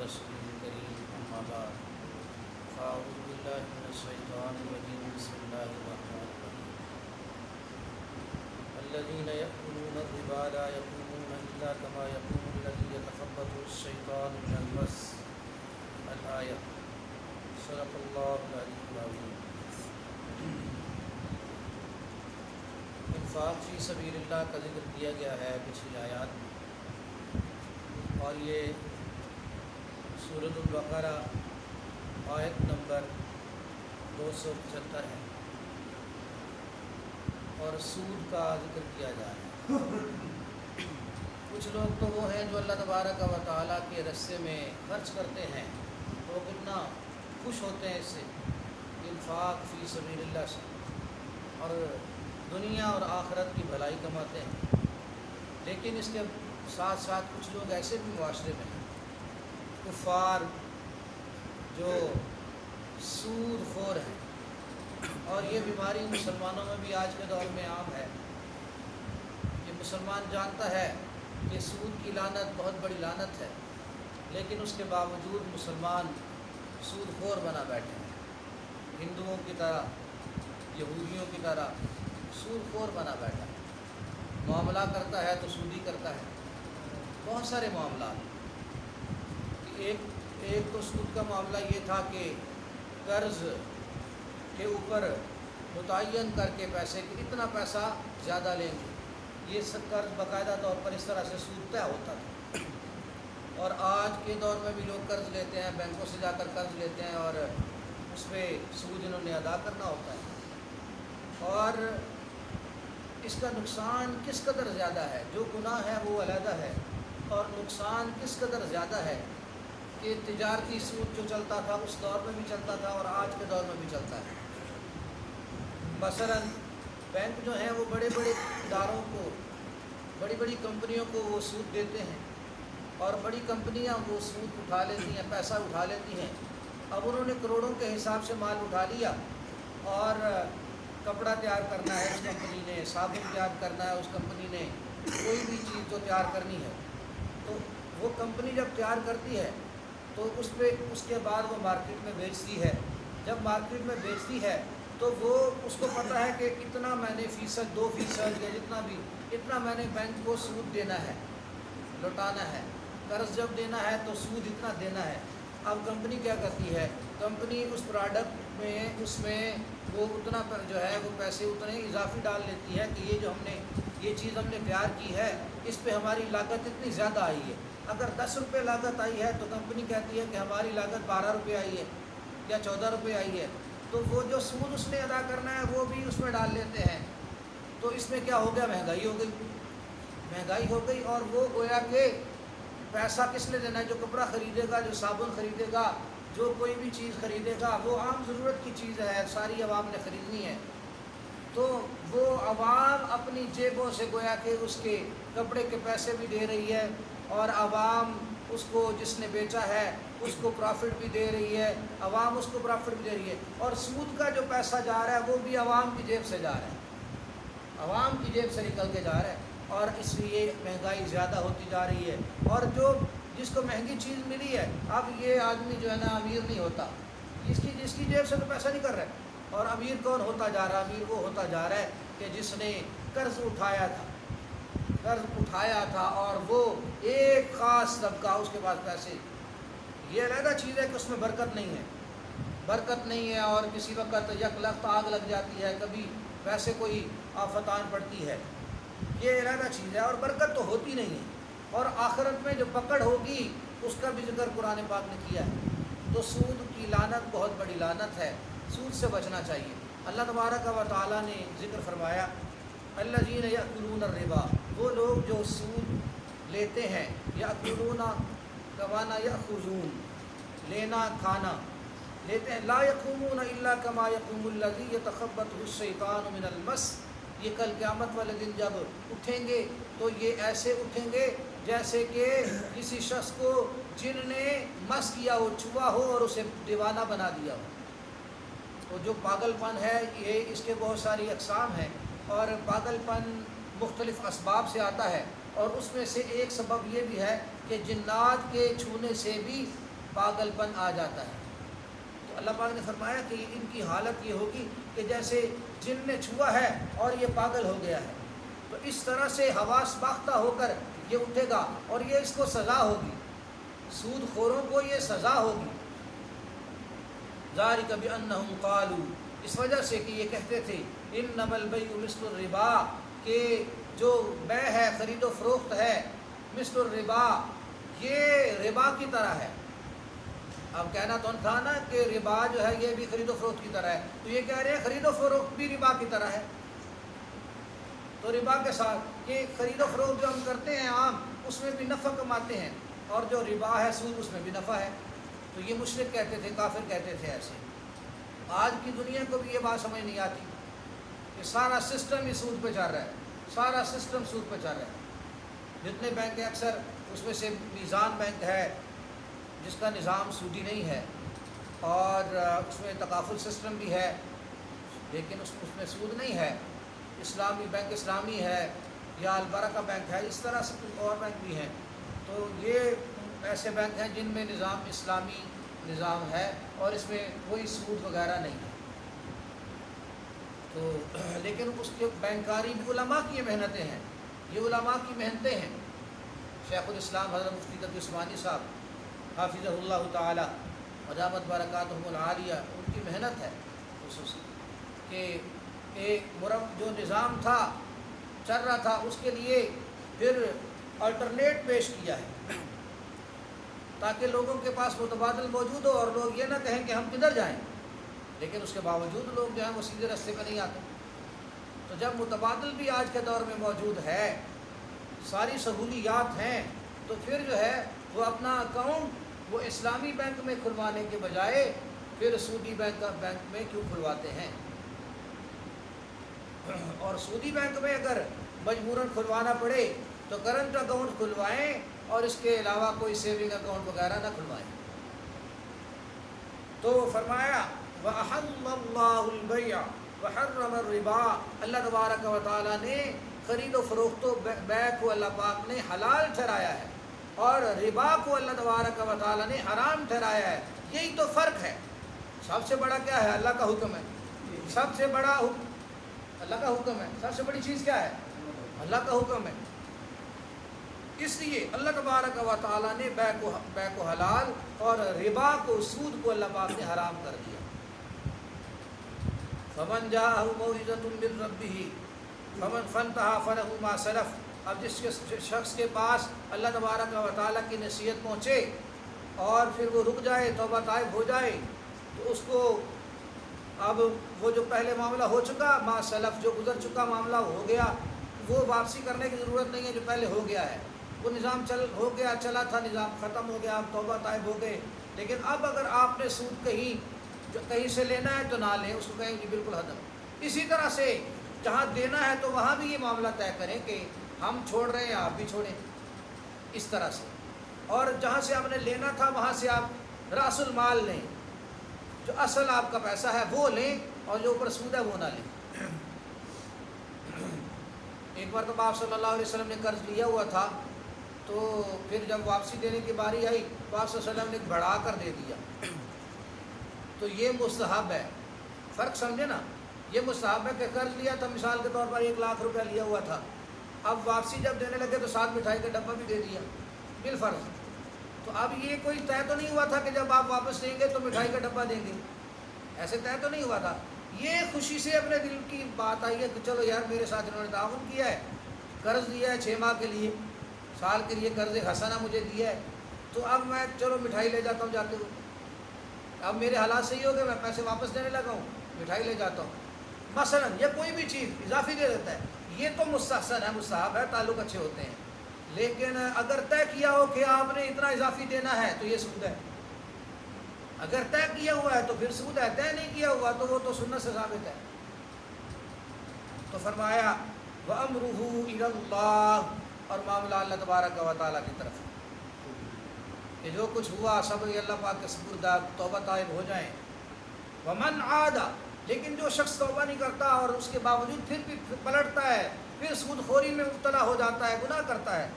ورسوله الكريم أما بعد فأعوذ بالله من الشيطان الرجيم بسم الله الرحمن الرحيم الذين يأكلون الربا لا يقومون إلا كما يقوم الذي يتخبطه الشيطان من المس الآية صدق الله العلي العظيم۔ انفاق فی سبیل اللہ کا ذکر کیا گیا ہے پچھلی آیات میں، اور یہ سورۃ البقرہ آیت نمبر 275 ہے، اور سود کا ذکر کیا جا رہا ہے۔ کچھ لوگ تو وہ ہیں جو اللہ تبارک و تعالیٰ کے رستے میں خرچ کرتے ہیں تو وہ کتنا خوش ہوتے ہیں اس سے، انفاق فی سبیل اللہ سے، اور دنیا اور آخرت کی بھلائی کماتے ہیں۔ لیکن اس کے ساتھ ساتھ کچھ لوگ ایسے بھی معاشرے میں ہیں، کفار جو سود خور ہیں، اور یہ بیماری مسلمانوں میں بھی آج کے دور میں عام ہے۔ یہ مسلمان جانتا ہے کہ سود کی لعنت بہت بڑی لعنت ہے، لیکن اس کے باوجود مسلمان سود خور بنا بیٹھے ہیں، ہندوؤں کی طرح، یہودیوں کی طرح سود خور بنا بیٹھا ہے۔ معاملہ کرتا ہے تو سودی کرتا ہے، بہت سارے معاملات۔ ایک تو سود کا معاملہ یہ تھا کہ قرض کے اوپر متعین کر کے پیسے کہ اتنا پیسہ زیادہ لیں گے، یہ سب قرض باقاعدہ طور پر اس طرح سے سود طے ہوتا تھا۔ اور آج کے دور میں بھی لوگ قرض لیتے ہیں، بینکوں سے جا کر قرض لیتے ہیں، اور اس پہ سود انہوں نے ادا کرنا ہوتا ہے۔ اور اس کا نقصان کس قدر زیادہ ہے، جو گناہ ہے وہ علیحدہ ہے، اور نقصان کس قدر زیادہ ہے کہ تجارتی سود جو چلتا تھا اس دور میں بھی چلتا تھا اور آج کے دور میں بھی چلتا ہے۔ مثلاً بینک جو ہیں وہ بڑے بڑے اداروں کو، بڑی بڑی کمپنیوں کو وہ سود دیتے ہیں، اور بڑی کمپنیاں وہ سود اٹھا لیتی ہیں، پیسہ اٹھا لیتی ہیں۔ اب انہوں نے کروڑوں کے حساب سے مال اٹھا لیا، اور کپڑا تیار کرنا ہے اس کمپنی نے، صابن تیار کرنا ہے اس کمپنی نے، کوئی بھی چیز جو تیار کرنی ہے تو وہ کمپنی جب تیار کرتی ہے تو اس کے بعد وہ مارکیٹ میں بیچتی ہے۔ جب مارکیٹ میں بیچتی ہے تو وہ اس کو پتہ ہے کہ اتنا میں نے فیصد، 2% یا جتنا بھی، اتنا میں نے بینک کو سود دینا ہے، لوٹانا ہے۔ قرض جب دینا ہے تو سود اتنا دینا ہے۔ اب کمپنی کیا کرتی ہے، کمپنی اس پروڈکٹ میں، اس میں وہ اتنا جو ہے وہ پیسے اتنے اضافی ڈال لیتی ہے کہ یہ چیز ہم نے تیار کی ہے، اس پہ ہماری لاگت اتنی زیادہ آئی ہے۔ اگر 10 روپے لاگت آئی ہے تو کمپنی کہتی ہے کہ ہماری لاگت 12 روپے آئی ہے یا 14 روپے آئی ہے، تو وہ جو سود اس نے ادا کرنا ہے وہ بھی اس میں ڈال لیتے ہیں۔ تو اس میں کیا ہو گیا، مہنگائی ہو گئی، اور وہ گویا کہ پیسہ کس نے دینا ہے، جو کپڑا خریدے گا، جو صابن خریدے گا، جو کوئی بھی چیز خریدے گا، وہ عام ضرورت کی چیز ہے، ساری عوام نے خریدنی ہے، تو وہ عوام اپنی جیبوں سے گویا کہ اس کے کپڑے کے پیسے بھی دے رہی ہے، اور عوام اس کو، جس نے بیچا ہے اس کو پرافٹ بھی دے رہی ہے، عوام اس کو پرافٹ بھی دے رہی ہے، اور سود کا جو پیسہ جا رہا ہے وہ بھی عوام کی جیب سے جا رہا ہے، عوام کی جیب سے نکل کے جا رہا ہے، اور اس لیے مہنگائی زیادہ ہوتی جا رہی ہے۔ اور جس کو مہنگی چیز ملی ہے، اب یہ آدمی جو ہے نا امیر نہیں ہوتا، جس کی جیب سے تو پیسہ نہیں کر رہا ہے۔ اور امیر کون ہوتا جا رہا ہے، امیر وہ ہوتا جا رہا ہے کہ جس نے قرض اٹھایا تھا اور وہ ایک خاص طبقہ، اس کے پاس پیسے، یہ علیحدہ چیز ہے کہ اس میں برکت نہیں ہے، اور کسی وقت یک لخت آگ لگ جاتی ہے، کبھی پیسے کوئی آفت آن پڑتی ہے، یہ علیحدہ چیز ہے، اور برکت تو ہوتی نہیں ہے۔ اور آخرت میں جو پکڑ ہوگی اس کا بھی ذکر قرآن پاک نے کیا ہے۔ تو سود کی لعنت بہت بڑی لعنت ہے، سود سے بچنا چاہیے۔ اللہ تبارک و تعالیٰ نے ذکر فرمایا، الذین یأکلون الربا، وہ لوگ جو سود لیتے ہیں، یأکلون کمانا یأخذون، لینا کھانا لیتے ہیں، لا یقومون الا کما یقوم الذی یتخبطہ الشیطان من المس، یہ کل قیامت والے دن جب اٹھیں گے تو یہ ایسے اٹھیں گے جیسے کہ کسی شخص کو جن نے مس کیا ہو، چھوا ہو اور اسے دیوانہ بنا دیا ہو۔ تو جو پاگل پن ہے، یہ اس کے بہت ساری اقسام ہیں، اور پاگل پن مختلف اسباب سے آتا ہے، اور اس میں سے ایک سبب یہ بھی ہے کہ جنات کے چھونے سے بھی پاگل پن آ جاتا ہے۔ تو اللہ پاک نے فرمایا کہ ان کی حالت یہ ہوگی کہ جیسے جن نے چھوا ہے اور یہ پاگل ہو گیا ہے، تو اس طرح سے حواس باختہ ہو کر یہ اٹھے گا اور یہ اس کو سزا ہوگی، سود خوروں کو یہ سزا ہوگی۔ ذالک بانہم قالوا، اس وجہ سے کہ یہ کہتے تھے انما البیع مثل الربا، کہ جو بیع ہے، خرید و فروخت ہے، مثل الربا، یہ ربا کی طرح ہے۔ اب کہنا تو تھا نا کہ ربا جو ہے یہ بھی خرید و فروخت کی طرح ہے، تو یہ کہہ رہے ہیں خرید و فروخت بھی ربا کی طرح ہے۔ تو ربا کے ساتھ کہ خرید و فروخت جو ہم کرتے ہیں عام، اس میں بھی نفع کماتے ہیں، اور جو ربا ہے سود، اس میں بھی نفع ہے۔ تو یہ مشرک کہتے تھے، کافر کہتے تھے ایسے۔ آج کی دنیا کو بھی یہ بات سمجھ نہیں آتی کہ سارا سسٹم ہی سود پہ چل رہا ہے، سارا سسٹم سود پہ چل رہا ہے۔ جتنے بینک ہیں اکثر اس میں سے میزان بینک ہے جس کا نظام سودی نہیں ہے، اور اس میں تکافل سسٹم بھی ہے لیکن اس میں سود نہیں ہے۔ اسلامی بینک اسلامی ہے یا البرکہ بینک ہے، اس طرح سے کچھ اور بینک بھی ہیں۔ تو یہ ایسے بینک ہیں جن میں نظام اسلامی نظام ہے اور اس میں کوئی سود وغیرہ نہیں ہے۔ تو لیکن اس کے بینکاری بھی علماء کی محنتیں ہیں، یہ علماء کی محنتیں ہیں۔ شیخ الاسلام حضرت مفتی تقی عثمانی صاحب حافظہ اللہ تعالی ودامت برکاتہم العالیہ، ان کی محنت ہے خصوصی کہ ایک جو نظام تھا چل رہا تھا، اس کے لیے پھر الٹرنیٹ پیش کیا ہے تاکہ لوگوں کے پاس متبادل موجود ہو اور لوگ یہ نہ کہیں کہ ہم کدھر جائیں، لیکن اس کے باوجود لوگ جو ہیں وہ سیدھے راستے پہ نہیں آتے۔ تو جب متبادل بھی آج کے دور میں موجود ہے، ساری سہولیات ہیں، تو پھر جو ہے وہ اپنا اکاؤنٹ وہ اسلامی بینک میں کھلوانے کے بجائے پھر سودی بینک میں کیوں کھلواتے ہیں؟ اور سودی بینک میں اگر مجبوراً کھلوانا پڑے تو کرنٹ اکاؤنٹ کھلوائیں اور اس کے علاوہ کوئی سیونگ اکاؤنٹ وغیرہ نہ کھلوائیں۔ تو فرمایا وَأَحَلَّ اللَّهُ الْبَيْعَ وَحَرَّمَ الرِّبَا، اللہ تبارک و تعالیٰ نے خرید و فروخت و بیع کو اللہ پاک نے حلال ٹھہرایا ہے اور ربا کو اللہ تبارک و تعالیٰ نے حرام ٹھہرایا ہے۔ یہی تو فرق ہے۔ سب سے بڑا کیا ہے؟ اللہ کا حکم ہے۔ سب سے بڑا اللہ کا حکم ہے۔ سب سے بڑی چیز کیا ہے؟ اللہ کا حکم ہے۔ اس لیے اللہ تبارک و تعالیٰ نے بیع کو حلال اور ربا کو، سود کو اللہ پاک نے حرام کر دیا۔ فمن جاءه موعظۃ من ربہ فمن فانتہى فلہ ما سلف، اب جس شخص کے پاس اللہ تبارک و تعالیٰ کی نصیحت پہنچے اور پھر وہ رک جائے، توبہ طائب ہو جائے، تو اس کو اب وہ جو پہلے معاملہ ہو چکا، ما سلف، جو گزر چکا معاملہ ہو گیا، وہ واپسی کرنے کی ضرورت نہیں ہے، جو پہلے ہو گیا ہے وہ نظام ہو گیا، چلا تھا نظام، ختم ہو گیا، آپ توبہ طائب ہو گئے۔ لیکن اب اگر آپ نے سود کہیں سے لینا ہے تو نہ لیں، اس کو کہیں کہ بالکل ختم۔ اسی طرح سے جہاں دینا ہے تو وہاں بھی یہ معاملہ طے کریں کہ ہم چھوڑ رہے ہیں، آپ بھی چھوڑیں، اس طرح سے۔ اور جہاں سے آپ نے لینا تھا وہاں سے آپ راس المال لیں، جو اصل آپ کا پیسہ ہے وہ لیں، اور جو اوپر سود ہے وہ نہ لیں۔ ایک بار تو آپ صلی اللہ علیہ وسلم نے قرض لیا ہوا تھا، تو پھر جب واپسی دینے کی باری آئی تو آپ صلی اللہ علیہ وسلم نے بڑھا کر دے دیا۔ تو یہ مستحب ہے، فرق سمجھے نا، یہ مستحب ہے کہ قرض لیا تھا، مثال کے طور پر 1 لاکھ روپیہ لیا ہوا تھا، اب واپسی جب دینے لگے تو ساتھ مٹھائی کا ڈبہ بھی دے دیا بالفرض۔ تو اب یہ کوئی طے تو نہیں ہوا تھا کہ جب آپ واپس دیں گے تو مٹھائی کا ڈبہ دیں گے، ایسے طے تو نہیں ہوا تھا۔ یہ خوشی سے اپنے دل کی بات آئی ہے کہ چلو یار میرے ساتھ انہوں نے تعاون کیا ہے، قرض دیا ہے 6 ماہ کے لیے، سال کے لیے قرض حسنہ مجھے دیا ہے، تو اب میں چلو مٹھائی لے جاتا ہوں جاتے ہوئے، اب میرے حالات صحیح ہو گئے، میں پیسے واپس دینے لگا ہوں، مٹھائی لے جاتا ہوں مثلا، یا کوئی بھی چیز اضافی دے دیتا ہے، یہ تو مستحسن ہے، مستحب ہے، تعلق اچھے ہوتے ہیں۔ لیکن اگر طے کیا ہو کہ آپ نے اتنا اضافی دینا ہے تو یہ سود ہے، اگر طے کیا ہوا ہے تو پھر سود ہے، طے نہیں کیا ہوا تو وہ تو سنت سے ثابت ہے۔ تو فرمایا وَأَمْرُهُ إِلَى اللَّهِ، اور معاملہ اللہ تبارک و تعالیٰ کی طرف کہ جو کچھ ہوا سب یہ اللہ پاک کے سپرد، توبہ طائب ہو جائیں۔ وَمَنْ عَادَ، لیکن جو شخص توبہ نہیں کرتا اور اس کے باوجود پھر بھی پلٹتا ہے، پھر سود خوری میں مبتلا ہو جاتا ہے، گناہ کرتا ہے،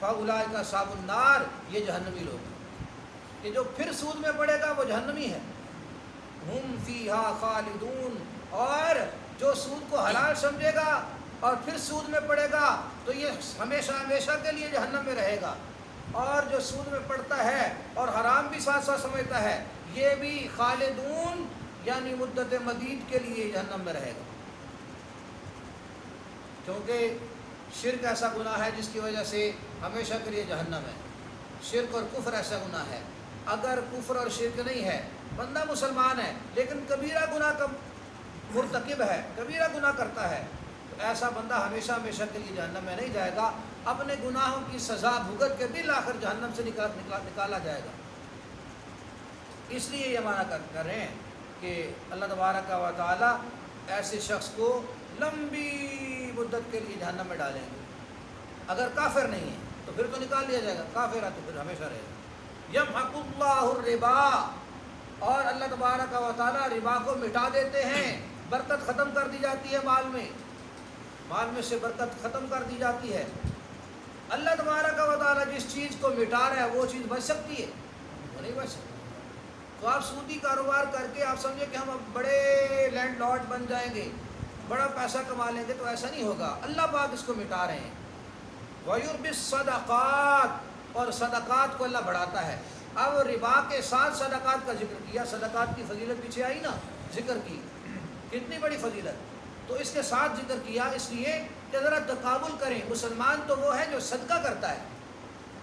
فَأُولَٰئِکَ أَصْحَابُ النَّارِ، یہ جہنمی لوگ ہیں۔ کہ جو پھر سود میں پڑے گا وہ جہنمی ہے. ہم فیہا خالدون، اور جو سود کو حلال سمجھے گا اور پھر سود میں پڑے گا تو یہ ہمیشہ ہمیشہ کے لیے جہنم میں رہے گا. اور جو سود میں پڑتا ہے اور حرام بھی ساتھ ساتھ سمجھتا ہے یہ بھی خالدون یعنی مدت مدید کے لیے جہنم میں رہے گا. کیونکہ شرک ایسا گناہ ہے جس کی وجہ سے ہمیشہ کے لیے جہنم ہے. شرک اور کفر ایسا گناہ ہے، اگر کفر اور شرک نہیں ہے، بندہ مسلمان ہے لیکن کبیرہ گناہ کا مرتکب ہے، کبیرہ گناہ کرتا ہے، تو ایسا بندہ ہمیشہ ہمیشہ کے لیے جہنم میں نہیں جائے گا. اپنے گناہوں کی سزا بھگت کے بالآخر جہنم سے نکالا جائے گا. اس لیے یہ معنی کر رہے ہیں کہ اللہ تبارک و تعالی ایسے شخص کو لمبی مدت کے لیے جہنم میں ڈالیں گے. اگر کافر نہیں ہے تو پھر تو نکال لیا جائے گا، کافر ہے تو پھر ہمیشہ رہے گا. یمحق اللہ الربا، اور اللہ تبارک و تعالی ربا کو مٹا دیتے ہیں، برکت ختم کر دی جاتی ہے مال میں سے برکت ختم کر دی جاتی ہے. اللہ تبارک و تعالی جس چیز کو مٹا رہا ہے وہ چیز بچ سکتی ہے؟ وہ نہیں بچ سکتی. تو آپ سودی کاروبار کر کے آپ سمجھے کہ ہم اب بڑے لینڈ لارڈ بن جائیں گے، بڑا پیسہ کما لیں گے، تو ایسا نہیں ہوگا. اللہ پاک اس کو مٹا رہے ہیں. وَيُرْبِ الصَّدَقَاتِ، اور صدقات کو اللہ بڑھاتا ہے. اب ربا کے ساتھ صدقات کا ذکر کیا، صدقات کی فضیلت پیچھے آئی نا، ذکر کی کتنی بڑی فضیلت، تو اس کے ساتھ ذکر کیا اس لیے کہ ذرا تقابل کریں. مسلمان تو وہ ہے جو صدقہ کرتا ہے،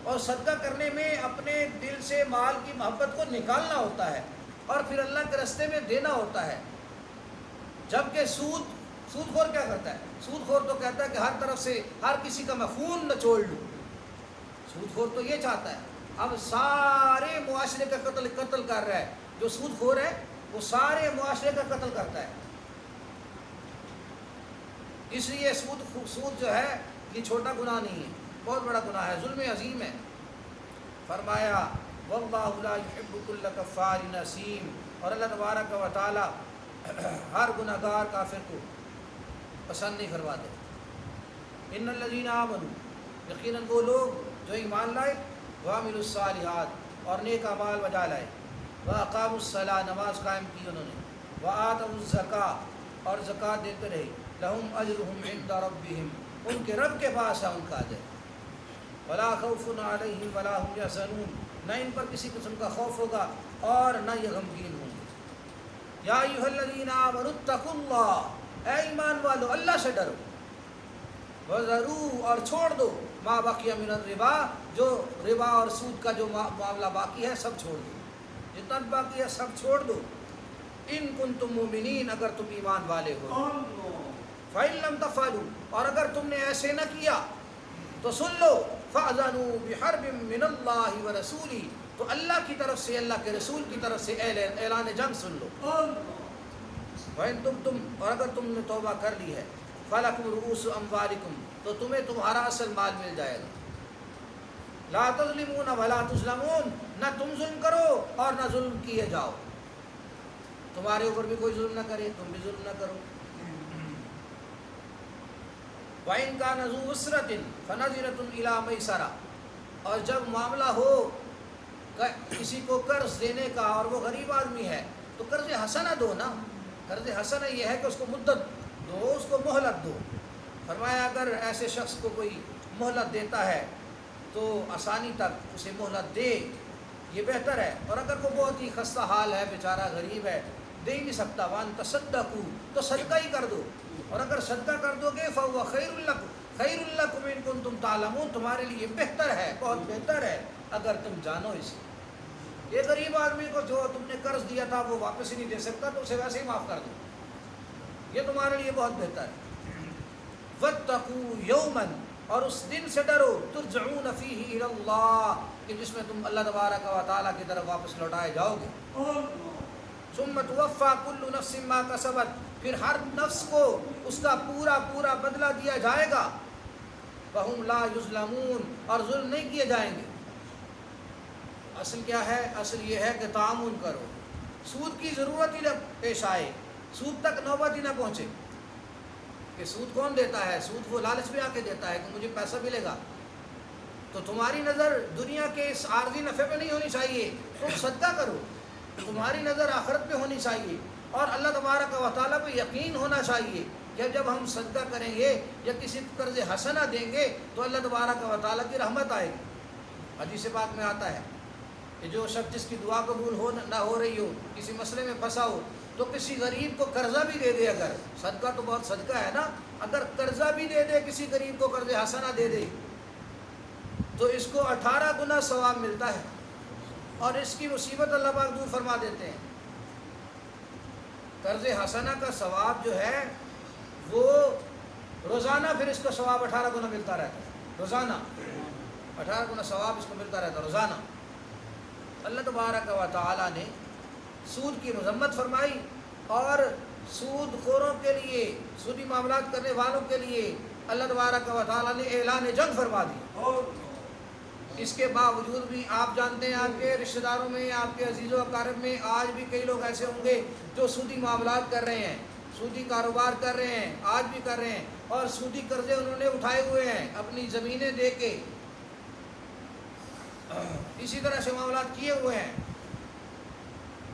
اور صدقہ کرنے میں اپنے دل سے مال کی محبت کو نکالنا ہوتا ہے اور پھر اللہ کے راستے میں دینا ہوتا ہے. جبکہ سود خور کیا کرتا ہے؟ سود خور تو کہتا ہے کہ ہر طرف سے ہر کسی کا میں خون نچوڑ لوں. سود خور تو یہ چاہتا ہے. اب سارے معاشرے کا قتل کر رہا ہے. جو سود خور ہے وہ سارے معاشرے کا قتل کرتا ہے. اس لیے سود جو ہے یہ چھوٹا گناہ نہیں ہے، بہت بڑا گناہ ہے، ظلم عظیم ہے. فرمایا واللہ لا يحب كل کفار نسیم، اور اللہ تبارک و تعالی ہر گناہ گار کافر کو پسند نہیں فرماتے. ان الذین آمنوا، یقیناً وہ لوگ جو ایمان لائے، وعملوا الصالحات، اور نیک اعمال بجا لائے، واقاموا الصلاۃ، نماز قائم کی انہوں نے، وآتوا الزکاۃ، اور زکوٰۃ دیتے رہے، لہم اجرہم عند ربہم، ان کے رب کے پاس ہے ان کا اجر. ولا خوف علیہم ولا هم یحزنون، نہ ان پر کسی قسم کا خوف ہوگا اور نہ یہ غمگین ہوں گے. یا ایھا الذین آمنوا اتقوا اللہ، اے ایمان والو اللہ سے ڈرو، وذروا، اور چھوڑ دو، ما بقی من الربا، جو ربا اور سود کا جو معاملہ باقی ہے سب چھوڑ دو، جتنا باقی ہے سب چھوڑ دو. ان کنتم مومنین، اگر تم ایمان والے ہو. فَإِن لَمْ تَفْعَلُوا، اور اگر تم نے ایسے نہ کیا تو سن لو، فَأْذَنُوا بِحَرْبٍ مِّنَ اللَّهِ وَرَسُولِهِ، تو اللہ کی طرف سے، اللہ کے رسول کی طرف سے اعلان جنگ سن لو. وَإِن تُبْتُمْ، اور اگر تم نے توبہ کر لی ہے، فَلَكُمْ رُءُوسُ أَمْوَالِكُمْ، تو تمہیں تمہارا اصل مال مل جائے گا. لَا تَظْلِمُونَ وَلَا تُظْلَمُونَ، نہ تم ظلم کرو اور نہ ظلم کیے جاؤ. تمہارے اوپر بھی کوئی ظلم نہ کرے، تم بھی ظلم نہ کرو. وَإِن كَانَ ذُو عُسْرَةٍ فَنَظِرَةٌ إِلَىٰ مَيْسَرَةٍ، اور جب معاملہ ہو کسی کو قرض دینے کا اور وہ غریب آدمی ہے تو قرض حسنہ دو نا. قرض حسنہ یہ ہے کہ اس کو مدت دو، اس کو مہلت دو. فرمایا اگر ایسے شخص کو کوئی مہلت دیتا ہے تو آسانی تک اسے مہلت دے، یہ بہتر ہے. اور اگر وہ بہت ہی خستہ حال ہے، بیچارہ غریب ہے، دے ہی نہیں سکتا، وَأَن تَصَدَّقُوا، تو صدقہ ہی کر دو. اور اگر صدقہ کر دو گے فَهُوَ خَيْرٌ لَكُمْ إِن كُنتُمْ تَعْلَمُونَ، تمہارے لیے بہتر ہے، بہت بہتر ہے اگر تم جانو اسے. یہ غریب آدمی کو جو تم نے قرض دیا تھا وہ واپس ہی نہیں دے سکتا تو اسے ویسے ہی معاف کر دو، یہ تمہارے لیے بہت بہتر ہے. وَاتَّقُوا يَوْمًا، اور اس دن سے ڈرو، ترجعون فیہ الی اللہ، کہ جس میں تم اللہ تبارک و تعالیٰ کی طرف واپس لوٹائے جاؤ گے. ثم توفی کل نفس ما کسبت، پھر ہر نفس کو اس کا پورا پورا بدلہ دیا جائے گا. وہم لا یظلمون، اور ظلم نہیں کیے جائیں گے. اصل کیا ہے؟ اصل یہ ہے کہ تعاون کرو. سود کی ضرورت ہی نہ پیش آئے، سود تک نوبت ہی نہ پہنچے. کہ سود کون دیتا ہے؟ سود وہ لالچ میں آ کے دیتا ہے کہ مجھے پیسہ ملے گا. تو تمہاری نظر دنیا کے اس عارضی نفع پہ نہیں ہونی چاہیے، تم صدقہ کرو، تمہاری نظر آخرت پہ ہونی چاہیے، اور اللہ تبارک و تعالیٰ پہ یقین ہونا چاہیے کہ جب ہم صدقہ کریں گے یا کسی کو قرض حسنہ دیں گے تو اللہ تبارک و تعالیٰ کی رحمت آئے گی۔ حدیث پاک میں آتا ہے کہ جو شخص جس کی دعا قبول ہو نہ ہو رہی ہو، کسی مسئلے میں پھنسا ہو، تو کسی غریب کو قرضہ بھی دے دے، اگر صدقہ تو بہت صدقہ ہے نا، اگر قرضہ بھی دے دے، کسی غریب کو قرض حسنہ دے دے تو اس کو 18 گنا ثواب ملتا ہے، اور اس کی مصیبت اللہ پاک دور فرما دیتے ہیں۔ قرض حسنہ کا ثواب جو ہے وہ روزانہ پھر اس کا ثواب 18 گنا ملتا رہتا ہے، روزانہ 18 گنا ثواب اس کو ملتا رہتا ہے روزانہ۔ اللہ تبارک و تعالیٰ نے سود کی مذمت فرمائی، اور سود خوروں کے لیے، سودی معاملات کرنے والوں کے لیے اللہ تبارک و تعالیٰ نے اعلان جنگ فرما دی۔ اس کے باوجود بھی آپ جانتے ہیں آپ کے رشتہ داروں میں، آپ کے عزیز و اقارب میں آج بھی کئی لوگ ایسے ہوں گے جو سودی معاملات کر رہے ہیں، سودی کاروبار کر رہے ہیں، آج بھی کر رہے ہیں، اور سودی قرضے انہوں نے اٹھائے ہوئے ہیں اپنی زمینیں دے کے، اسی طرح سے معاملات کیے ہوئے ہیں۔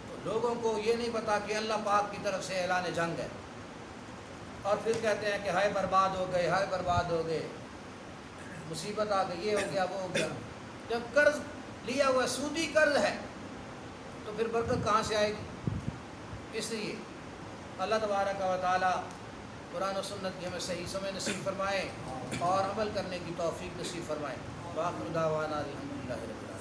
تو لوگوں کو یہ نہیں پتا کہ اللہ پاک کی طرف سے اعلان جنگ ہے، اور پھر کہتے ہیں کہ ہائے برباد ہو گئے، ہائے برباد ہو گئے، مصیبت آ گئی، یہ ہو گیا، وہ ہو گیا۔ جب قرض لیا ہوا سودی قرض ہے تو پھر برکت کہاں سے آئے گی؟ اس لیے اللہ تبارک و تعالی قرآن و سنت کی ہمیں صحیح سمجھ نصیب فرمائے اور عمل کرنے کی توفیق نصیب فرمائے۔ وآخر دعوانا الحمدللہ رب العالمین۔